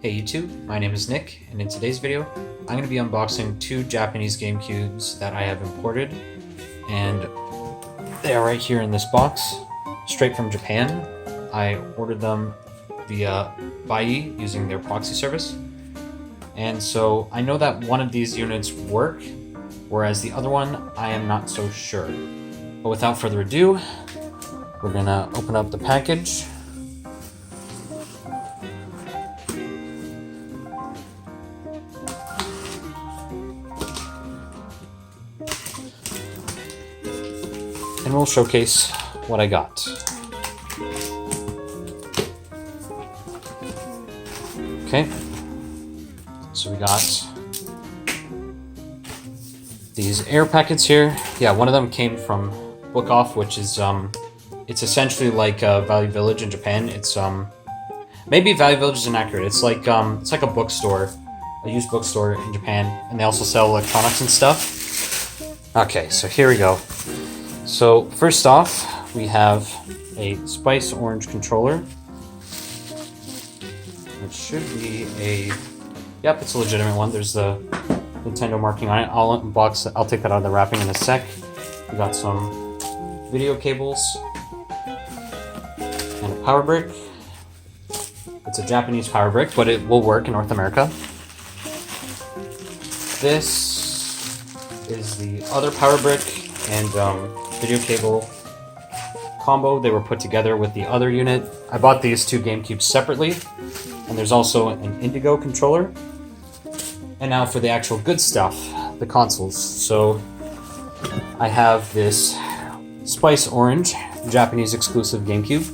Hey YouTube, my name is Nick, and in today's video, I'm going to be unboxing two Japanese GameCubes that I have imported, and they are right here in this box, straight from Japan. I ordered them via Buyee using their proxy service, and so I know that one of these units work, whereas the other one I am not so sure. But without further ado, we're going to open up the package. And we'll showcase what I got. Okay, so we got these air packets here. Yeah, one of them came from Book Off, which is it's essentially like Value Village in Japan. It's maybe Value Village is inaccurate. It's like a bookstore, a used bookstore in Japan, and they also sell electronics and stuff. Okay, so here we go. So first off, we have a Spice Orange controller. It should be yep, it's a legitimate one. There's the Nintendo marking on it. I'll unbox it. I'll take that out of the wrapping in a sec. We got some video cables and a power brick. It's a Japanese power brick, but it will work in North America. This is the other power brick and video cable combo. They were put together with the other unit. I bought these two GameCubes separately, and there's also an Indigo controller. And now for the actual good stuff, the consoles. So I have this Spice Orange Japanese exclusive GameCube,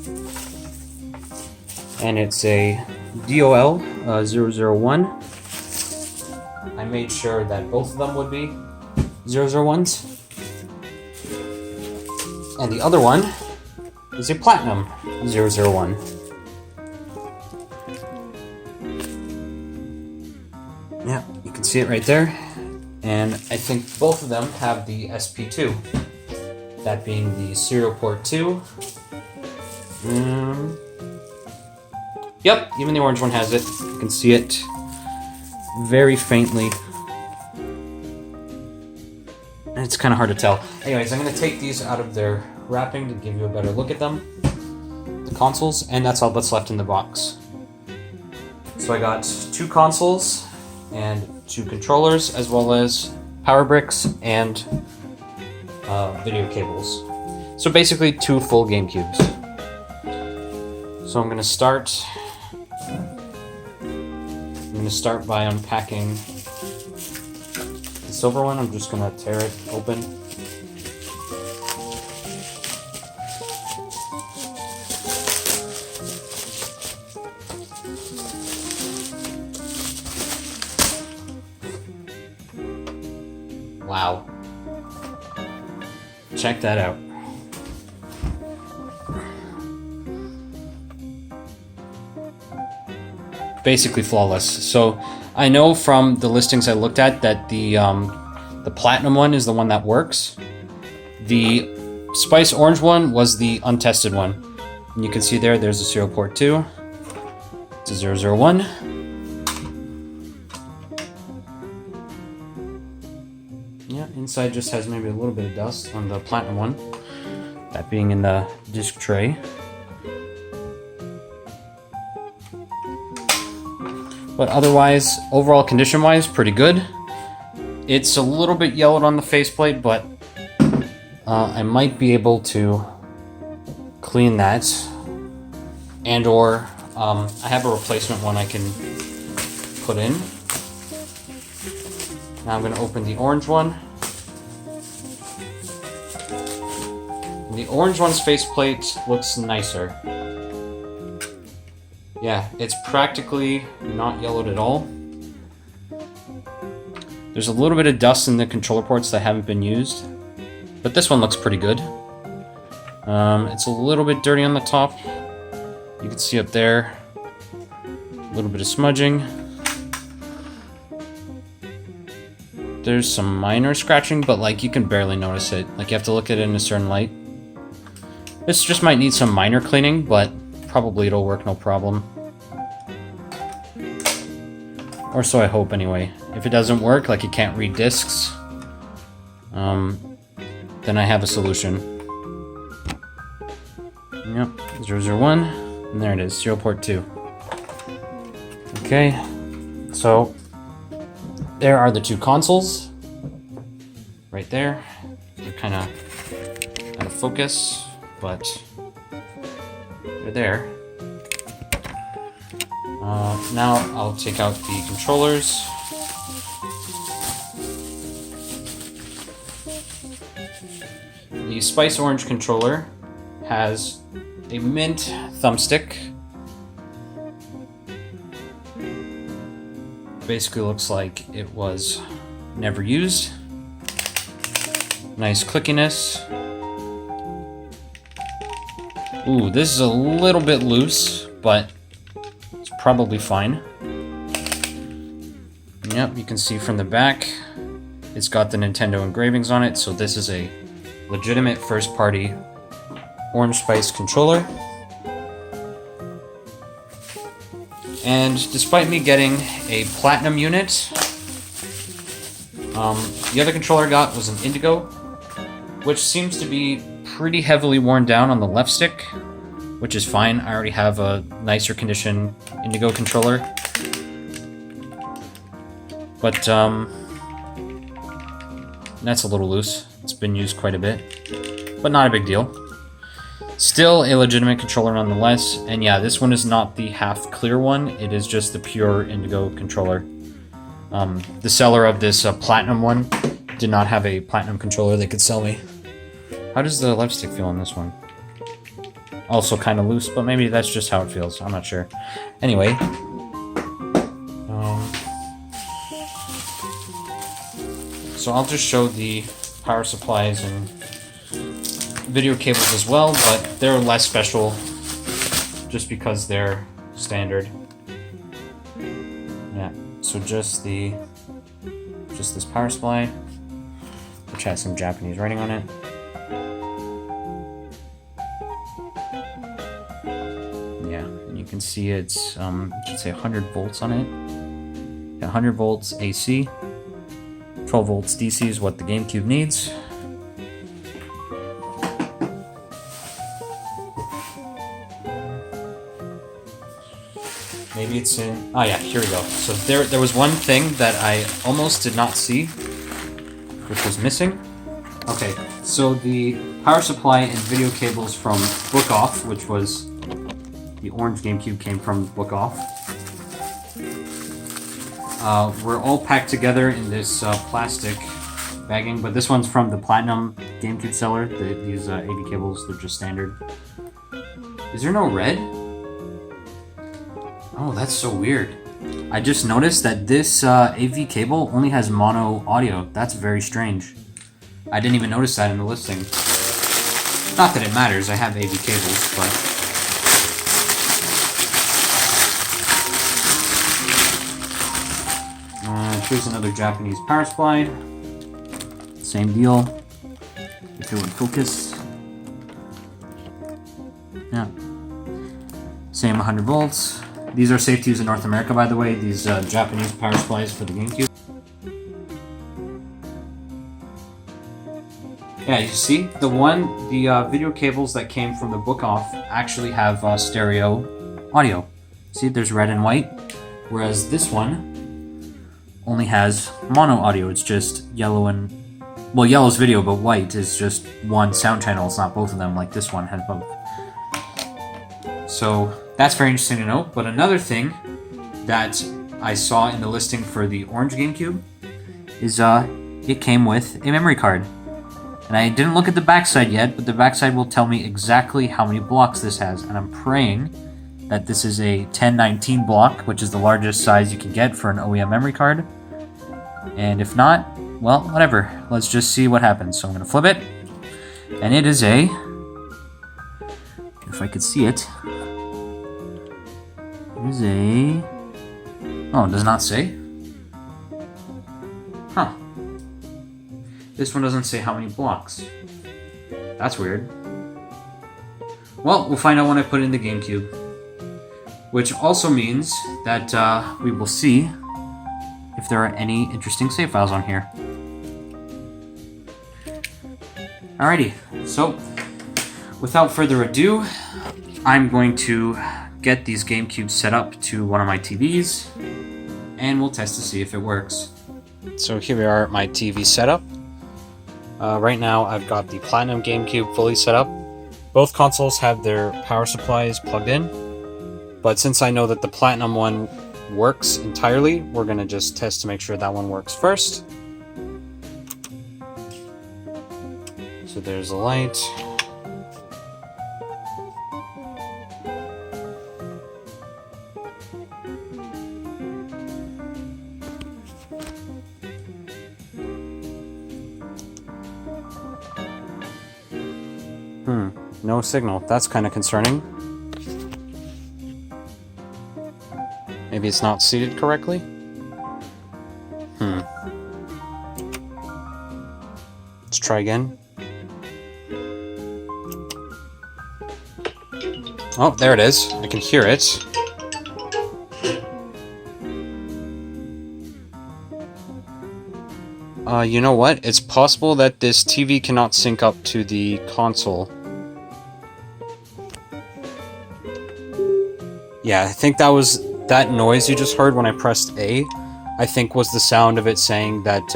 and it's a DOL 001. I made sure that both of them would be 001s. And the other one is a Platinum 001. Yeah, you can see it right there. And I think both of them have the SP2. That being the serial port 2. Yep, even the orange one has it. You can see it very faintly. It's kind of hard to tell. Anyways, I'm going to take these out of their wrapping to give you a better look at them. The consoles, and that's all that's left in the box. So I got two consoles and two controllers, as well as power bricks and video cables. So basically two full GameCubes. So I'm going to start by unpacking the silver one. I'm just going to tear it open. Wow. Check that out. Basically flawless. So I know from the listings I looked at that the Platinum one is the one that works. The Spice Orange one was the untested one. And you can see there's a serial port 2. It's a 001. Yeah, inside just has maybe a little bit of dust on the Platinum one. That being in the disc tray. But otherwise, overall condition-wise, pretty good. It's a little bit yellowed on the faceplate, but I might be able to clean that. And or I have a replacement one I can put in. Now I'm going to open the orange one. And the orange one's faceplate looks nicer. Yeah, it's practically not yellowed at all. There's a little bit of dust in the controller ports that haven't been used, but this one looks pretty good. It's a little bit dirty on the top. You can see up there, a little bit of smudging. There's some minor scratching, but like you can barely notice it. Like you have to look at it in a certain light. This just might need some minor cleaning, but probably it'll work no problem. Or so I hope, anyway. If it doesn't work, like it can't read discs, then I have a solution. Yep, 001, and there it is, serial port 2. Okay, so there are the two consoles. Right there. They're kind of out of focus, but they're there. Now I'll take out the controllers. The Spice Orange controller has a mint thumbstick. Basically looks like it was never used. Nice clickiness. Ooh, this is a little bit loose, but it's probably fine. Yep, you can see from the back, it's got the Nintendo engravings on it, so this is a legitimate first-party Orange Spice controller. And despite me getting a platinum unit, the other controller I got was an Indigo, which seems to be pretty heavily worn down on the left stick, which is fine. I already have a nicer condition Indigo controller. But that's a little loose. It's been used quite a bit, but not a big deal. Still a legitimate controller nonetheless, and yeah, this one is not the half clear one, it is just the pure Indigo controller. The seller of this platinum one did not have a platinum controller they could sell me. How does the left stick feel on this one? Also kind of loose, but maybe that's just how it feels, I'm not sure. Anyway. So I'll just show the power supplies and video cables as well, but they're less special just because they're standard. Yeah, so just this power supply, which has some Japanese writing on it. Yeah, and you can see it's it should say 100 volts on it. Yeah, 100 volts AC, 12 volts DC is what the GameCube needs. Maybe it's in... Oh yeah, here we go. So there was one thing that I almost did not see, which was missing. Okay, so the power supply and video cables from Book Off, which was the orange GameCube came from Book Off, were all packed together in this plastic bagging, but this one's from the Platinum GameCube seller. These AV cables, they're just standard. Is there no red? Oh, that's so weird. I just noticed that this AV cable only has mono audio. That's very strange. I didn't even notice that in the listing. Not that it matters, I have AV cables, but... here's another Japanese power supply. Same deal. If it would focus. Yeah. Same 100 volts. These are safe to use in North America, by the way, these Japanese power supplies for the GameCube. Yeah, you see, the video cables that came from the Book Off actually have stereo audio. See, there's red and white, whereas this one only has mono audio. It's just yellow and... well, yellow's video, but white is just one sound channel. It's not both of them like this one has both. So... that's very interesting to know, but another thing that I saw in the listing for the orange GameCube is it came with a memory card. And I didn't look at the backside yet, but the backside will tell me exactly how many blocks this has, and I'm praying that this is a 1019 block, which is the largest size you can get for an OEM memory card. And if not, well, whatever. Let's just see what happens. So I'm going to flip it, and it is a... if I could see it... is a... oh, it does not say? Huh. This one doesn't say how many blocks. That's weird. Well, we'll find out when I put it in the GameCube. Which also means that we will see if there are any interesting save files on here. Alrighty, so without further ado, I'm going to get these GameCubes set up to one of my TVs, and we'll test to see if it works. So here we are at my TV setup. Right now I've got the Platinum GameCube fully set up. Both consoles have their power supplies plugged in, but since I know that the Platinum one works entirely, we're going to just test to make sure that one works first. So there's the light. No signal. That's kind of concerning. Maybe it's not seated correctly? Let's try again. Oh, there it is. I can hear it. You know what? It's possible that this TV cannot sync up to the console. Yeah, I think that noise you just heard when I pressed A, I think was the sound of it saying that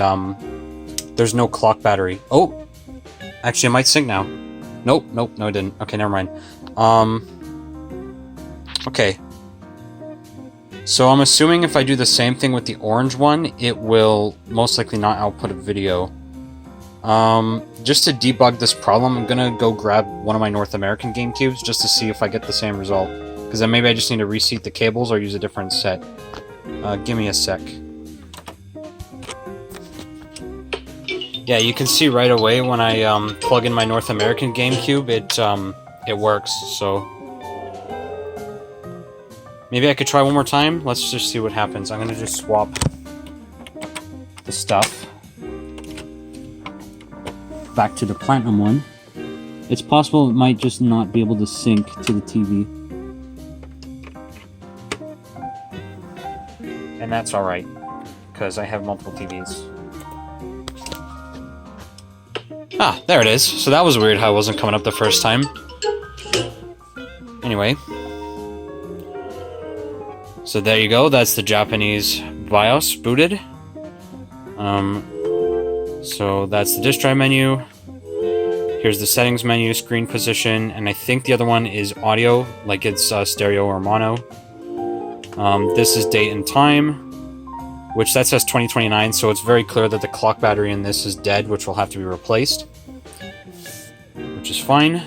there's no clock battery. Oh! Actually, it might sync now. Nope, no it didn't. Okay, never mind. Okay. So I'm assuming if I do the same thing with the orange one, it will most likely not output a video. Just to debug this problem, I'm gonna go grab one of my North American GameCubes just to see if I get the same result. Because then maybe I just need to reseat the cables or use a different set. Give me a sec. Yeah, you can see right away when I plug in my North American GameCube, it works, so... Maybe I could try one more time? Let's just see what happens. I'm gonna just swap the stuff back to the Platinum one. It's possible it might just not be able to sync to the TV. And that's alright, because I have multiple TVs. Ah, there it is. So that was weird how it wasn't coming up the first time. Anyway. So there you go, that's the Japanese BIOS booted. So that's the disk drive menu. Here's the settings menu, screen position, and I think the other one is audio, like it's stereo or mono. This is date and time, which that says 2029, so it's very clear that the clock battery in this is dead, which will have to be replaced. Which is fine.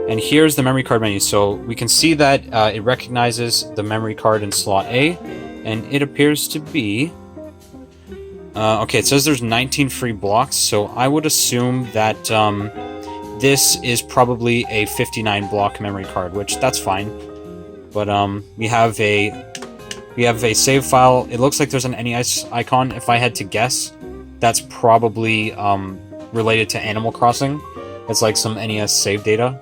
And here's the memory card menu. So we can see that it recognizes the memory card in slot A, and it appears to be... okay, it says there's 19 free blocks, so I would assume that this is probably a 59 block memory card, which that's fine. But we have a save file. It looks like there's an NES icon. If I had to guess, that's probably related to Animal Crossing. It's like some NES save data,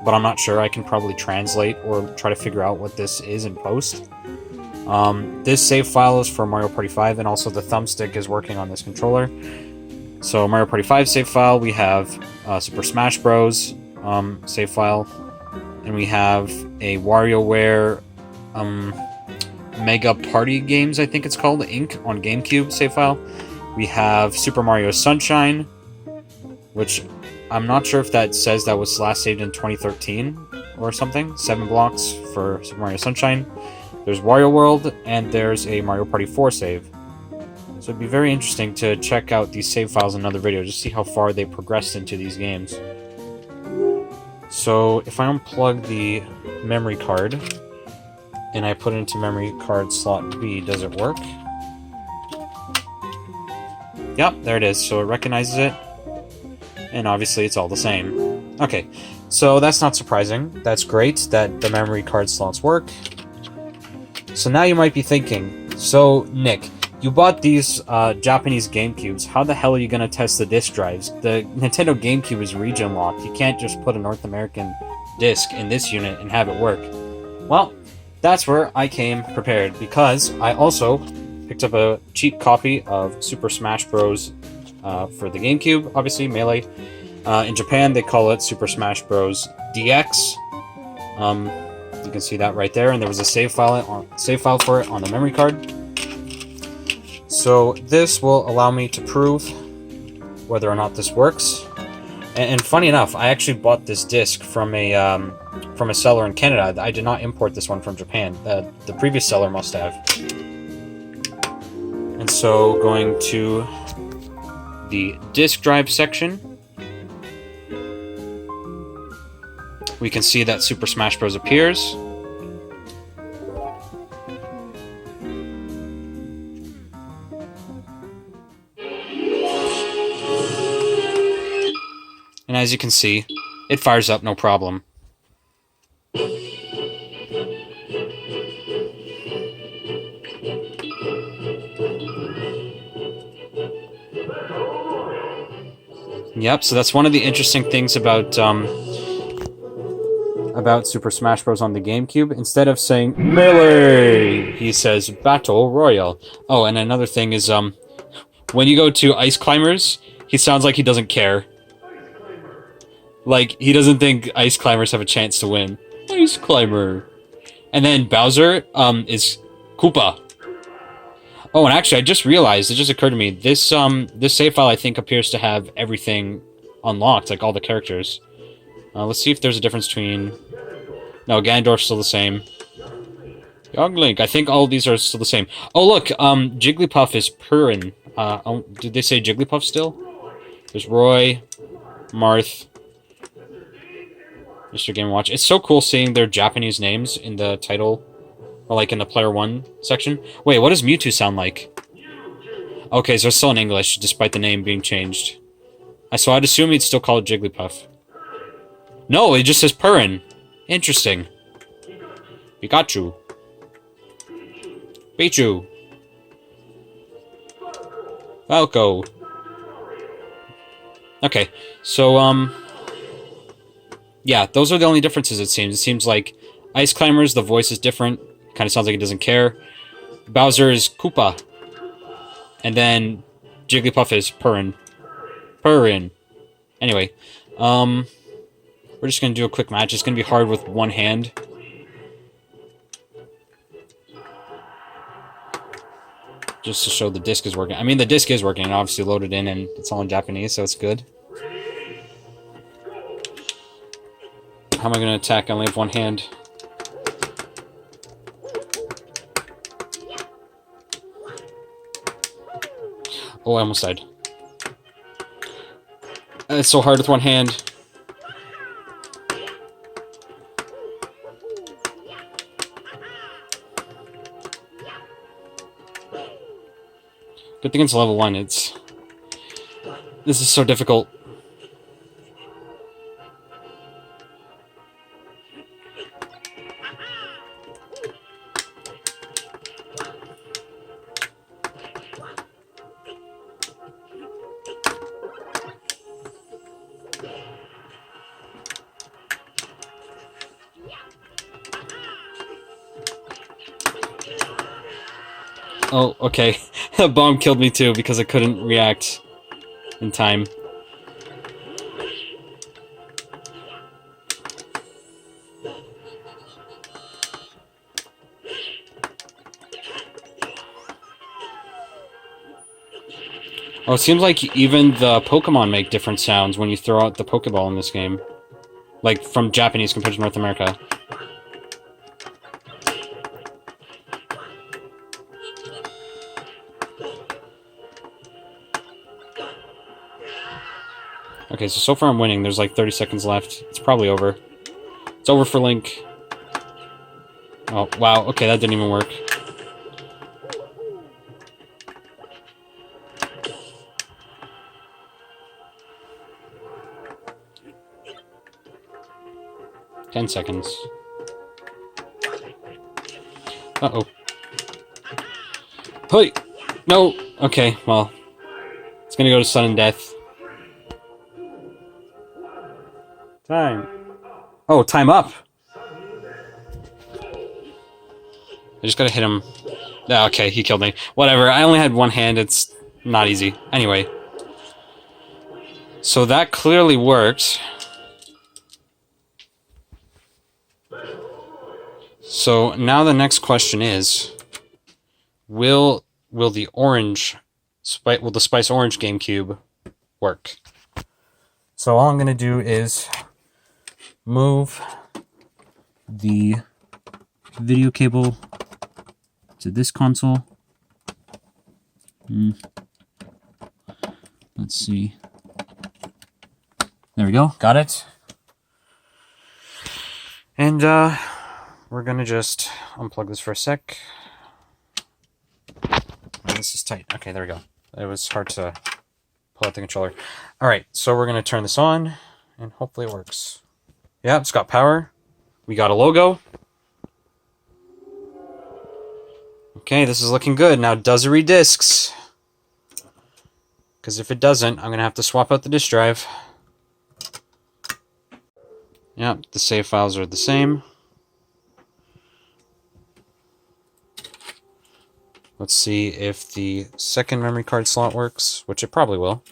but I'm not sure. I can probably translate or try to figure out what this is in post. This save file is for Mario Party 5, and also the thumbstick is working on this controller. So Mario Party 5 save file, we have Super Smash Bros. Save file, and we have a WarioWare Mega Party Games, I think it's called, Inc. on GameCube save file. We have Super Mario Sunshine, which I'm not sure if that says that was last saved in 2013 or something. 7 blocks for Super Mario Sunshine. There's Wario World, and there's a Mario Party 4 save. So it'd be very interesting to check out these save files in another video, just see how far they progressed into these games. So if I unplug the memory card, and I put it into memory card slot B, does it work? Yep, there it is. So it recognizes it, and obviously it's all the same. Okay, so that's not surprising. That's great that the memory card slots work. So now you might be thinking, so Nick, you bought these Japanese GameCubes. How the hell are you going to test the disc drives? The Nintendo GameCube is region locked. You can't just put a North American disc in this unit and have it work. Well, that's where I came prepared, because I also picked up a cheap copy of Super Smash Bros. For the GameCube, obviously, Melee. In Japan, they call it Super Smash Bros. DX. You can see that right there, and there was a save file for it on the memory card. So this will allow me to prove whether or not this works. And funny enough, I actually bought this disc from a seller in Canada. I did not import this one from Japan. The previous seller must have. And so going to the disk drive section, we can see that Super Smash Bros. Appears. And as you can see, it fires up no problem. Yep, so that's one of the interesting things about Super Smash Bros. On the GameCube. Instead of saying Melee, he says Battle Royale. Oh, and another thing is, when you go to Ice Climbers, he sounds like he doesn't care. Like, he doesn't think Ice Climbers have a chance to win. Ice Climber. And then Bowser, is Koopa. Oh, and actually, I just realized, it just occurred to me, this save file, I think, appears to have everything unlocked, like all the characters. Let's see if there's a difference between... No, Ganondorf's still the same. Young Link, I think all of these are still the same. Oh, look, Jigglypuff is purring. Did they say Jigglypuff still? There's Roy, Marth, Mr. Game & Watch. It's so cool seeing their Japanese names in the title, or like in the Player 1 section. Wait, what does Mewtwo sound like? Okay, so it's still in English, despite the name being changed. So I'd assume he'd still call it Jigglypuff. No, it just says Purrin. Interesting. Pikachu. Pichu. Falco. Okay, so, yeah, those are the only differences, it seems. It seems like Ice Climbers, the voice is different. Kind of sounds like he doesn't care. Bowser is Koopa. And then Jigglypuff is Purrin. Purrin. Anyway, we're just going to do a quick match. It's going to be hard with one hand. Just to show the disc is working. I mean, the disc is working. Obviously loaded in, and it's all in Japanese, so it's good. How am I going to attack? I only have one hand. Oh, I almost died. It's so hard with one hand. Good thing it's level 1. This is so difficult. Oh, okay. A bomb killed me too because I couldn't react in time. Oh, it seems like even the Pokemon make different sounds when you throw out the Pokeball in this game. Like, from Japanese compared to North America. Okay, so far I'm winning. There's like 30 seconds left. It's probably over. It's over for Link. Oh, wow. Okay, that didn't even work. Ten seconds. Uh-oh. Hey! No! Okay, well. It's gonna go to sudden death. Time. Oh, time up! I just gotta hit him Okay, he killed me. Whatever, I only had one hand, it's not easy. Anyway. So that clearly worked. So now the next question is, will the Spice Orange GameCube work? So all I'm gonna do is move the video cable to this console. Let's see. There we go, got it. And we're gonna just unplug this for a sec. This is tight. Okay, there we go. It was hard to pull out the controller. Alright, so we're gonna turn this on, and hopefully it works. Yeah, it's got power. We got a logo. Okay, this is looking good. Now, does it read discs? Because if it doesn't, I'm gonna have to swap out the disk drive. Yep, the save files are the same. Let's see if the second memory card slot works, which it probably will.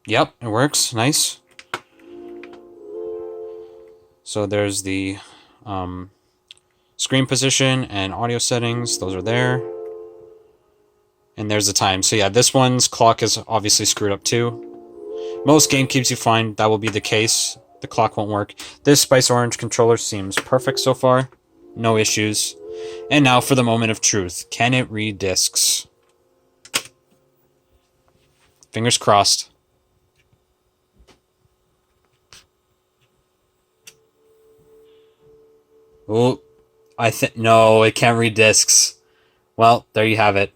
Yep, it works. Nice. So there's the screen position and audio settings. Those are there. And there's the time. So yeah, this one's clock is obviously screwed up too. Most GameCubes you find, that will be the case. The clock won't work. This Spice Orange controller seems perfect so far. No issues. And now for the moment of truth. Can it read discs? Fingers crossed. Oh, no, it can't read discs. Well, there you have it.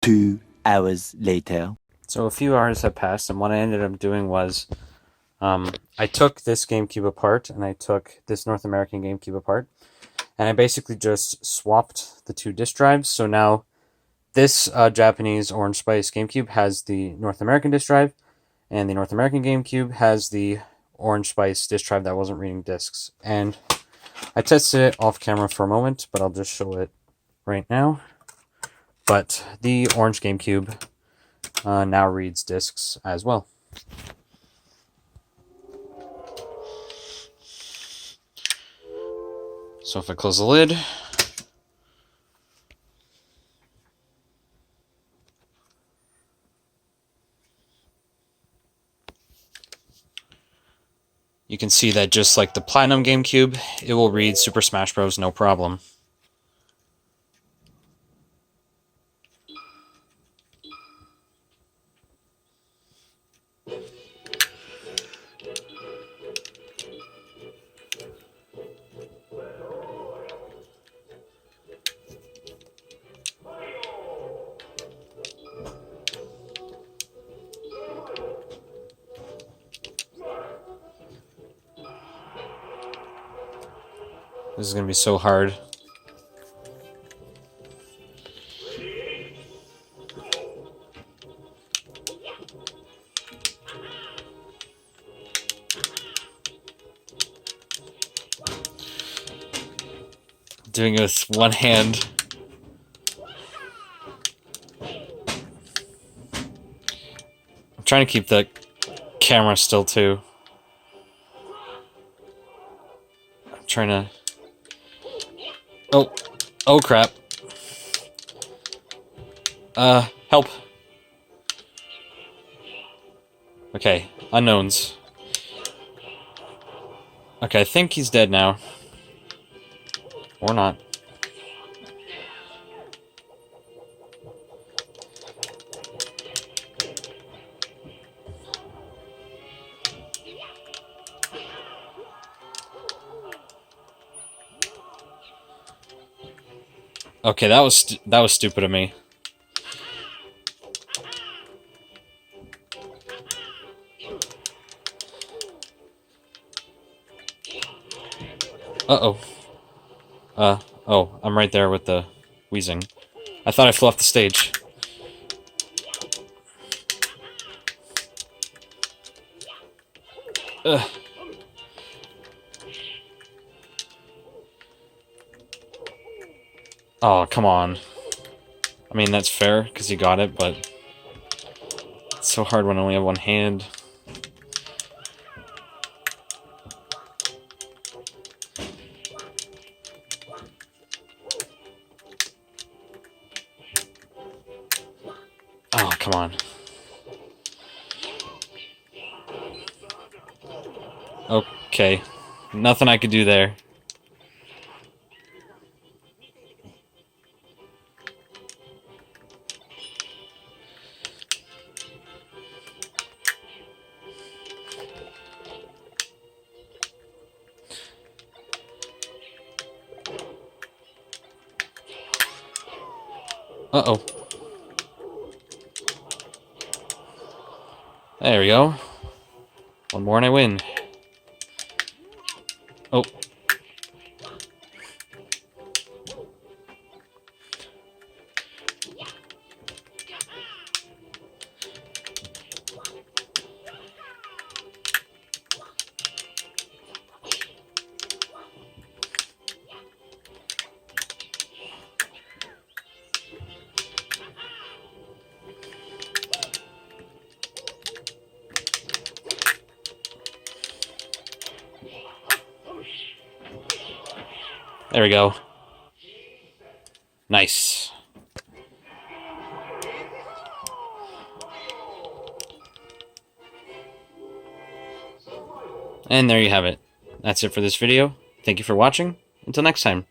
2 hours later. So a few hours have passed, and what I ended up doing was I took this GameCube apart, and I took this North American GameCube apart, and I basically just swapped the two disk drives. So now this Japanese Orange Spice GameCube has the North American disk drive, and the North American GameCube has the Orange Spice disk drive that wasn't reading discs. And I tested it off camera for a moment, but I'll just show it right now. But the Orange GameCube now reads discs as well. So if I close the lid, you can see that just like the Platinum GameCube, it will read Super Smash Bros. No problem. This is going to be so hard. Doing it with one hand. I'm trying to keep the camera still too. I'm trying to... Oh crap. Help. Okay, unknowns. Okay, I think he's dead now. Or not. Okay, that was stupid of me. Uh-oh. Oh, I'm right there with the wheezing. I thought I flew off the stage. Ugh. Oh, come on. I mean, that's fair, because you got it, but it's so hard when I only have one hand. Oh, come on. Okay. Nothing I could do there. Uh-oh. There we go. One more and I win. Oh. There we go. Nice. And there you have it. That's it for this video. Thank you for watching. Until next time.